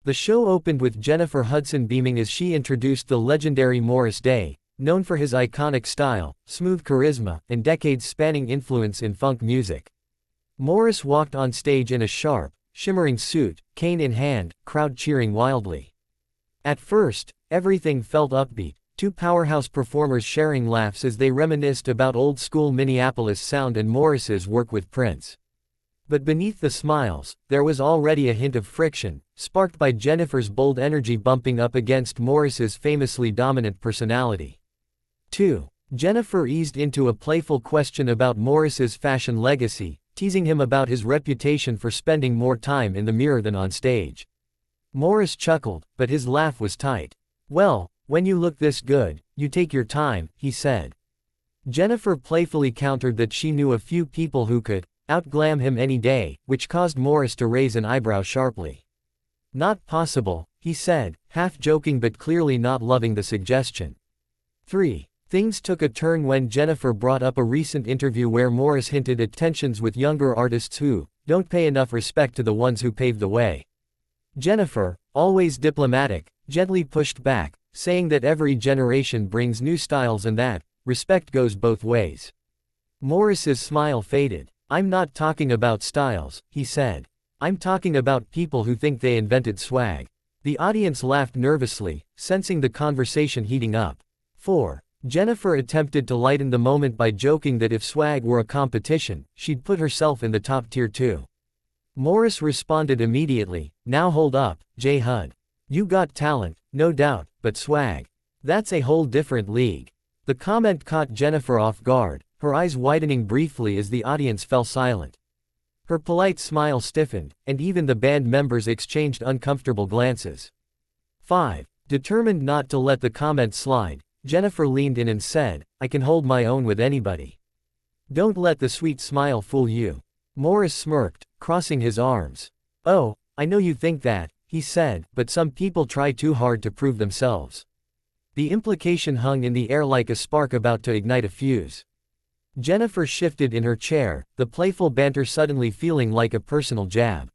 The show opened with Jennifer Hudson beaming as she introduced the legendary Morris Day, known for his iconic style, smooth charisma, and decades-spanning influence in funk music. Morris walked on stage in a sharp, shimmering suit, cane in hand, crowd cheering wildly. At first, everything felt upbeat, two powerhouse performers sharing laughs as they reminisced about old-school Minneapolis sound and Morris's work with Prince. But beneath the smiles, there was already a hint of friction, sparked by Jennifer's bold energy bumping up against Morris's famously dominant personality. 2. Jennifer eased into a playful question about Morris's fashion legacy, teasing him about his reputation for spending more time in the mirror than on stage. Morris chuckled, but his laugh was tight. "Well, when you look this good, you take your time," he said. Jennifer playfully countered that she knew a few people who could out-glam him any day, which caused Morris to raise an eyebrow sharply. "Not possible," he said, half joking but clearly not loving the suggestion. 3. Things took a turn when Jennifer brought up a recent interview where Morris hinted at tensions with younger artists who don't pay enough respect to the ones who paved the way. Jennifer, always diplomatic, gently pushed back, saying that every generation brings new styles and that respect goes both ways. Morris's smile faded. "I'm not talking about styles," he said. "I'm talking about people who think they invented swag." The audience laughed nervously, sensing the conversation heating up. 4. Jennifer attempted to lighten the moment by joking that if swag were a competition, she'd put herself in the top tier too. Morris responded immediately, "Now hold up, J. Hud. You got talent, no doubt, but swag. That's a whole different league." The comment caught Jennifer off guard, her eyes widening briefly as the audience fell silent. Her polite smile stiffened, and even the band members exchanged uncomfortable glances. 5. Determined not to let the comment slide, Jennifer leaned in and said, "I can hold my own with anybody. Don't let the sweet smile fool you." Morris smirked, crossing his arms. "Oh, I know you think that," he said, "but some people try too hard to prove themselves." The implication hung in the air like a spark about to ignite a fuse. Jennifer shifted in her chair, the playful banter suddenly feeling like a personal jab.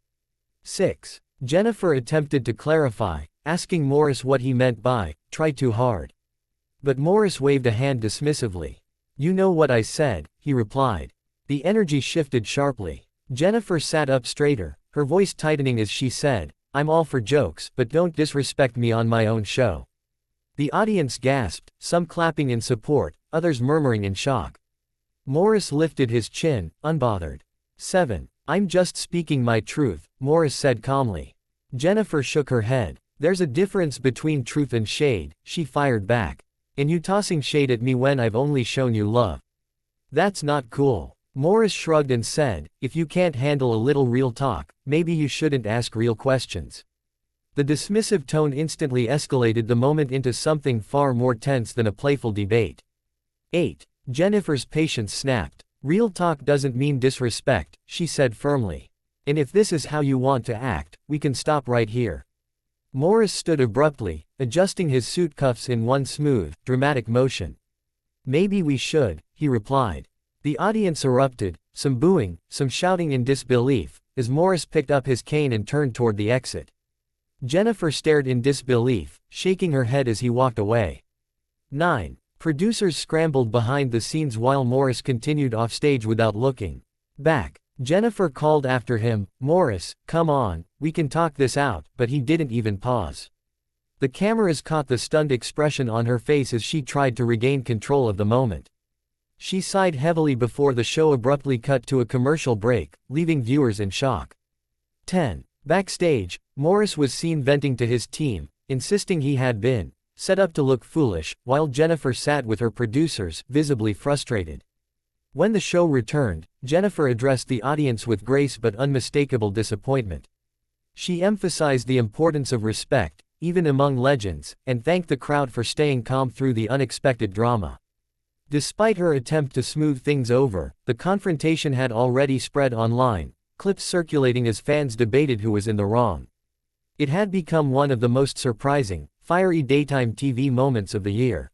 6. Jennifer attempted to clarify, asking Morris what he meant by try too hard. But Morris waved a hand dismissively. "You know what I said," he replied. The energy shifted sharply. Jennifer sat up straighter, her voice tightening as she said, "I'm all for jokes, but don't disrespect me on my own show." The audience gasped, some clapping in support, others murmuring in shock. Morris lifted his chin, unbothered. 7. "I'm just speaking my truth," Morris said calmly. Jennifer shook her head. "There's a difference between truth and shade," she fired back. "And you tossing shade at me when I've only shown you love. That's not cool." Morris shrugged and said, "If you can't handle a little real talk, maybe you shouldn't ask real questions." The dismissive tone instantly escalated the moment into something far more tense than a playful debate. 8. Jennifer's patience snapped. "Real talk doesn't mean disrespect," she said firmly. "And if this is how you want to act, we can stop right here." Morris stood abruptly, adjusting his suit cuffs in one smooth, dramatic motion. "Maybe we should," he replied. The audience erupted, some booing, some shouting in disbelief, as Morris picked up his cane and turned toward the exit. Jennifer stared in disbelief, shaking her head as he walked away. 9. Producers scrambled behind the scenes while Morris continued offstage without looking back. Jennifer called after him, "Morris, come on, we can talk this out," but he didn't even pause. The cameras caught the stunned expression on her face as she tried to regain control of the moment. She sighed heavily before the show abruptly cut to a commercial break, leaving viewers in shock. 10. Backstage, Morris was seen venting to his team, insisting he had been set up to look foolish, while Jennifer sat with her producers, visibly frustrated. When the show returned, Jennifer addressed the audience with grace but unmistakable disappointment. She emphasized the importance of respect, even among legends, and thanked the crowd for staying calm through the unexpected drama. Despite her attempt to smooth things over, the confrontation had already spread online, clips circulating as fans debated who was in the wrong. It had become one of the most surprising, fiery daytime TV moments of the year.